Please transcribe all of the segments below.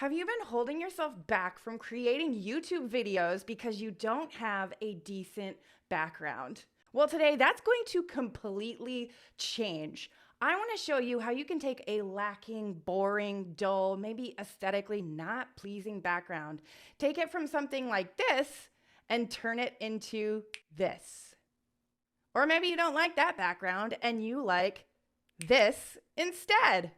Have you been holding yourself back from creating YouTube videos because you don't have a decent background? Well, today that's going to completely change. I want to show you how you can take a lacking, boring, dull, maybe aesthetically not pleasing background, take it from something like this and turn it into this. Or maybe you don't like that background and you like this instead.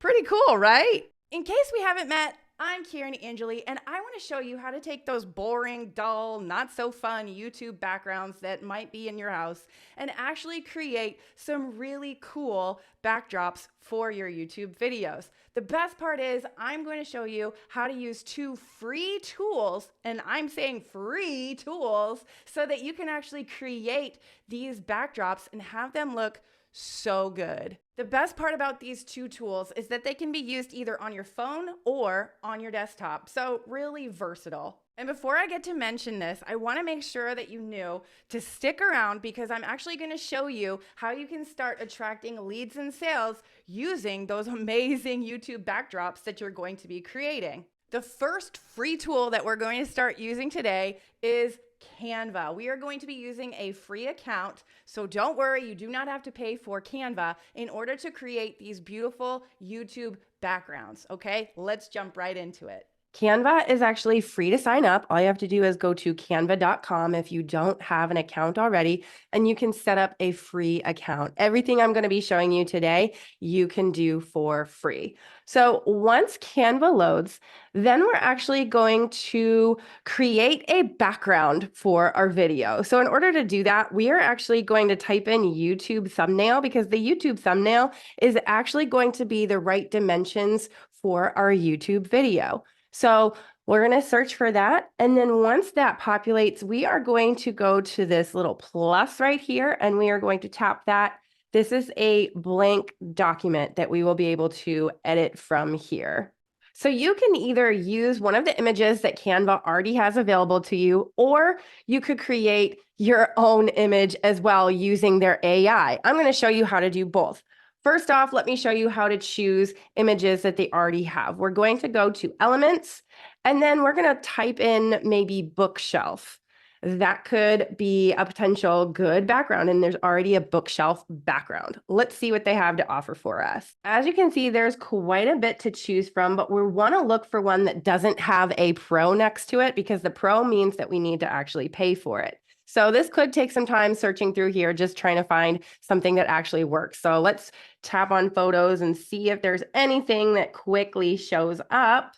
Pretty cool, right? In case we haven't met, I'm Karin and I want to show you how to take those boring, dull, not so fun YouTube backgrounds that might be in your house and actually create some really cool backdrops for your YouTube videos. The best part is I'm going to show you how to use 2 free tools, and I'm saying free tools, so that you can actually create these backdrops and have them look so good. The best part about these 2 tools is that they can be used either on your phone or on your desktop, so really versatile. And before I get to mention this, I want to make sure that you knew to stick around because I'm actually going to show you how you can start attracting leads and sales using those amazing YouTube backdrops that you're going to be creating. The first free tool that we're going to start using today is Canva. We are going to be using a free account, so don't worry, you do not have to pay for Canva in order to create these beautiful YouTube backgrounds, okay? Let's jump right into it. Canva is actually free to sign up. All you have to do is go to canva.com if you don't have an account already, and you can set up a free account. Everything I'm going to be showing you today, you can do for free. So once Canva loads, then we're actually going to create a background for our video. So in order to do that, we are actually going to type in YouTube thumbnail because the YouTube thumbnail is actually going to be the right dimensions for our YouTube video. So we're going to search for that. And then once that populates, we are going to go to this little plus right here, and we are going to tap that. This is a blank document that we will be able to edit from here. So you can either use one of the images that Canva already has available to you, or you could create your own image as well using their AI. I'm going to show you how to do both. First off, let me show you how to choose images that they already have. We're going to go to Elements, and then we're going to type in maybe bookshelf. That could be a potential good background, and there's already a bookshelf background. Let's see what they have to offer for us. As you can see, there's quite a bit to choose from, but we want to look for one that doesn't have a pro next to it because the pro means that we need to actually pay for it. So this could take some time searching through here, just trying to find something that actually works. So let's tap on photos and see if there's anything that quickly shows up.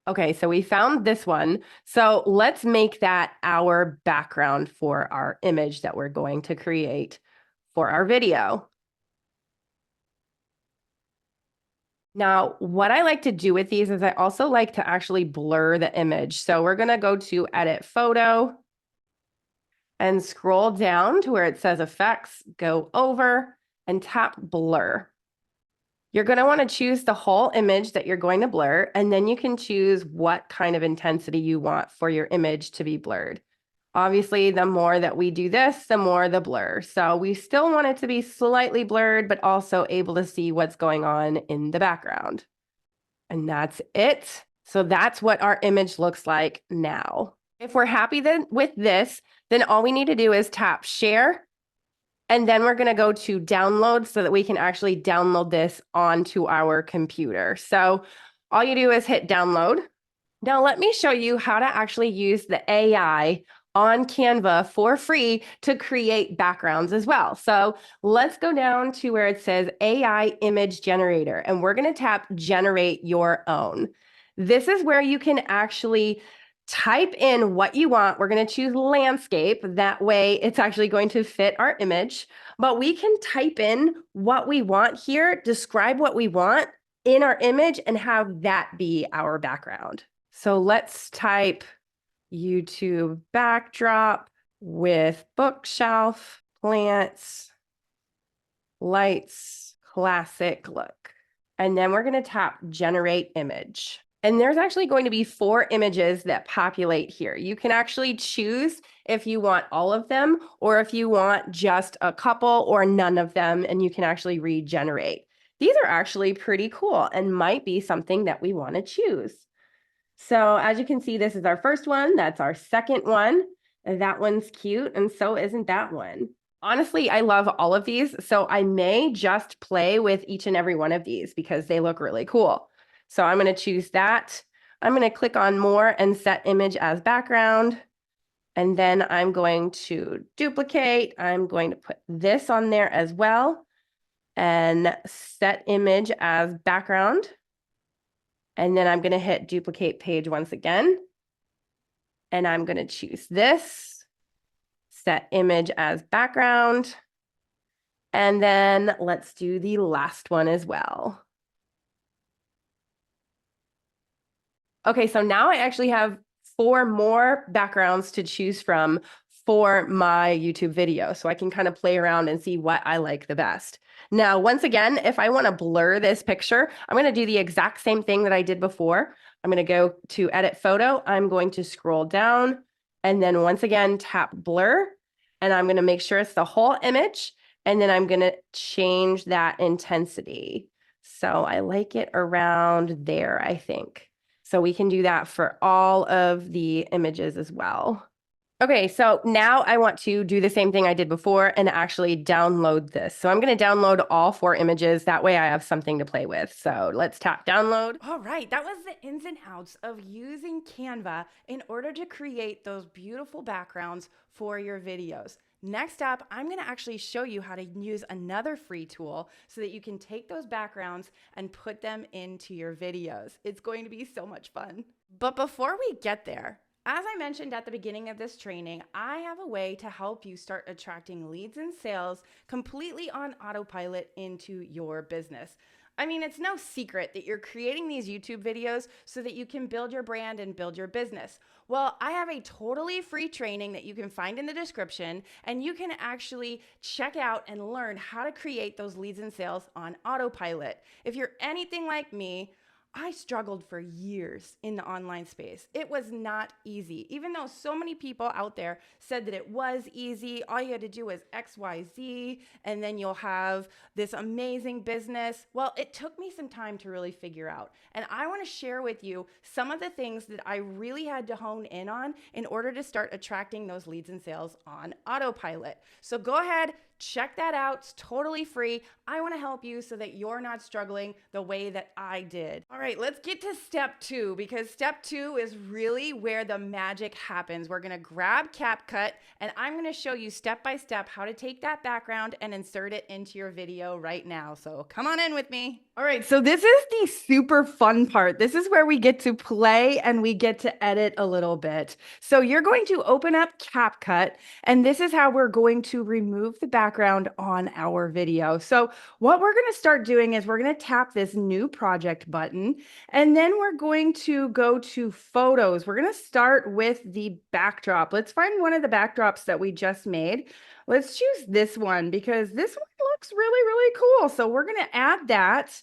Okay, so we found this one. So let's make that our background for our image that we're going to create for our video. Now, what I like to do with these is I also like to actually blur the image. So we're going to go to Edit Photo and scroll down to where it says Effects, go over and tap Blur. You're going to want to choose the whole image that you're going to blur, and then you can choose what kind of intensity you want for your image to be blurred. Obviously, the more that we do this, the more the blur. So we still want it to be slightly blurred, but also able to see what's going on in the background. And that's it. So that's what our image looks like now. If we're happy with this, then all we need to do is tap Share. And then we're going to go to Download so that we can actually download this onto our computer. So all you do is hit Download. Now let me show you how to actually use the AI on Canva for free to create backgrounds as well. So let's go down to where it says AI Image Generator, and we're going to tap Generate Your Own. This is where you can actually type in what you want. We're going to choose landscape. That way it's actually going to fit our image, but we can type in what we want here, describe what we want in our image, and have that be our background. So let's type YouTube backdrop with bookshelf, plants, lights, classic look. And then we're going to tap Generate Image. And there's actually going to be 4 images that populate here. You can actually choose if you want all of them or if you want just a couple or none of them, and you can actually regenerate. These are actually pretty cool and might be something that we want to choose. So as you can see, this is our first one. That's our second one. And that one's cute, and so isn't that one. Honestly, I love all of these, so I may just play with each and every one of these because they look really cool. So I'm going to choose that. I'm going to click on more and set image as background. And then I'm going to duplicate. I'm going to put this on there as well and set image as background. And then I'm going to hit duplicate page once again. And I'm going to choose this, set image as background. And then let's do the last one as well. Okay, so now I actually have 4 more backgrounds to choose from for my YouTube video. So I can kind of play around and see what I like the best. Now, once again, if I want to blur this picture, I'm going to do the exact same thing that I did before. I'm going to go to edit photo. I'm going to scroll down and then once again, tap blur. And I'm going to make sure it's the whole image. And then I'm going to change that intensity. So I like it around there, I think. So we can do that for all of the images as well. Okay, so now I want to do the same thing I did before and actually download this. So I'm going to download all 4 images. That way I have something to play with. So let's tap download. All right, that was the ins and outs of using Canva in order to create those beautiful backgrounds for your videos. Next up, I'm going to actually show you how to use another free tool so that you can take those backgrounds and put them into your videos. It's going to be so much fun. But before we get there, as I mentioned at the beginning of this training, I have a way to help you start attracting leads and sales completely on autopilot into your business. I mean, it's no secret that you're creating these YouTube videos so that you can build your brand and build your business. Well, I have a totally free training that you can find in the description, and you can actually check out and learn how to create those leads and sales on autopilot. If you're anything like me, I struggled for years in the online space. It was not easy. Even though so many people out there said that it was easy, all you had to do was XYZ, and then you'll have this amazing business. Well, it took me some time to really figure out. And I want to share with you some of the things that I really had to hone in on in order to start attracting those leads and sales on autopilot. So go ahead, check that out. It's totally free. I want to help you so that you're not struggling the way that I did. All right, let's get to step 2, because step 2 is really where the magic happens. We're going to grab CapCut and I'm going to show you step by step how to take that background and insert it into your video right now. So come on in with me. All right, so this is the super fun part. This is where we get to play and we get to edit a little bit. So you're going to open up CapCut, and this is how we're going to remove the background on our video. So what we're going to start doing is we're going to tap this new project button, and then we're going to go to photos. We're going to start with the backdrop. Let's find one of the backdrops that we just made. Let's choose this one because this one looks really, really cool. So we're going to add that.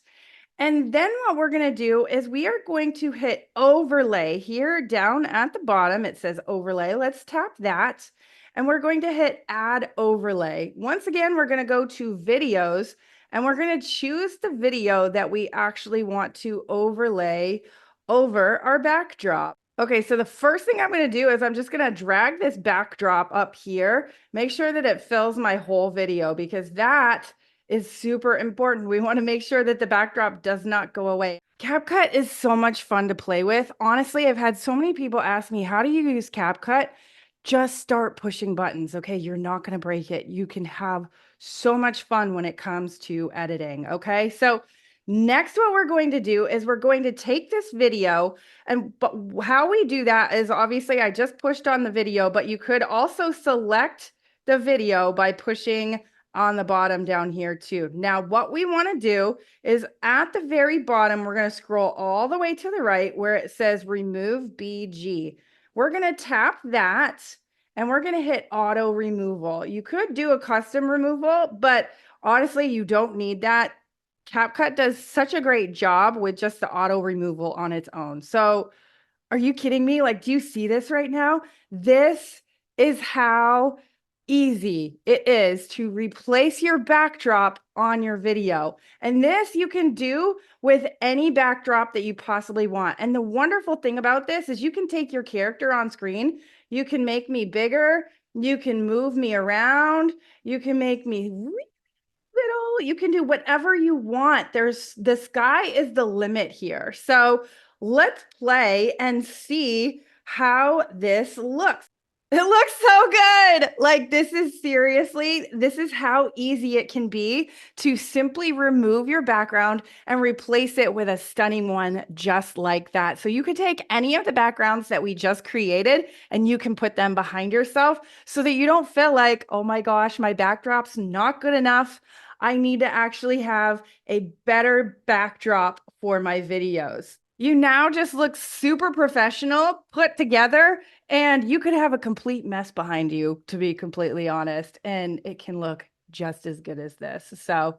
And then what we're going to do is we are going to hit overlay here down at the bottom. It says overlay. Let's tap that. And we're going to hit add overlay. Once again, we're going to go to videos and we're going to choose the video that we actually want to overlay over our backdrop. Okay, so the first thing I'm going to do is I'm just going to drag this backdrop up here. Make sure that it fills my whole video because that is super important. We want to make sure that the backdrop does not go away. CapCut is so much fun to play with. Honestly, I've had so many people ask me, how do you use CapCut? Just start pushing buttons, okay? You're not going to break it. You can have so much fun when it comes to editing, okay? So next, what we're going to do is we're going to take this video, but how we do that is obviously I just pushed on the video, but you could also select the video by pushing on the bottom down here too. Now, what we want to do is at the very bottom, we're going to scroll all the way to the right where it says remove BG. We're going to tap that and we're going to hit auto removal. You could do a custom removal, but honestly, you don't need that. CapCut does such a great job with just the auto removal on its own. So are you kidding me? Like, do you see this right now? This is how easy it is to replace your backdrop on your video. And this you can do with any backdrop that you possibly want. And the wonderful thing about this is you can take your character on screen, you can make me bigger, you can move me around, you can make me little, you can do whatever you want. The sky is the limit here. So let's play and see how this looks. It looks so good. Like this is how easy it can be to simply remove your background and replace it with a stunning one just like that. So you could take any of the backgrounds that we just created and you can put them behind yourself so that you don't feel like, oh my gosh, my backdrop's not good enough. I need to actually have a better backdrop for my videos. You now just look super professional, put together, and you could have a complete mess behind you, to be completely honest, and it can look just as good as this. So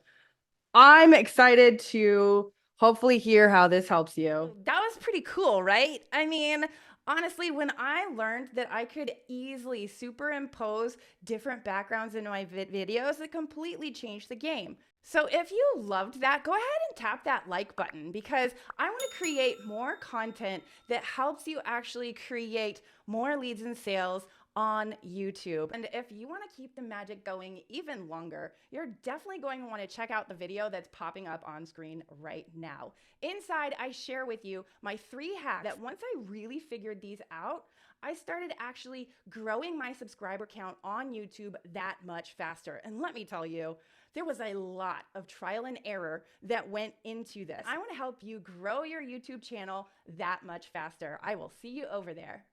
I'm excited to hopefully hear how this helps you. That was pretty cool, right? I mean, honestly, when I learned that I could easily superimpose different backgrounds into my videos, it completely changed the game. So if you loved that, go ahead and tap that like button because I want to create more content that helps you actually create more leads and sales on YouTube. And if you want to keep the magic going even longer, you're definitely going to want to check out the video that's popping up on screen right now. Inside, I share with you my 3 hacks that once I really figured these out, I started actually growing my subscriber count on YouTube that much faster. And let me tell you, there was a lot of trial and error that went into this. I want to help you grow your YouTube channel that much faster. I will see you over there.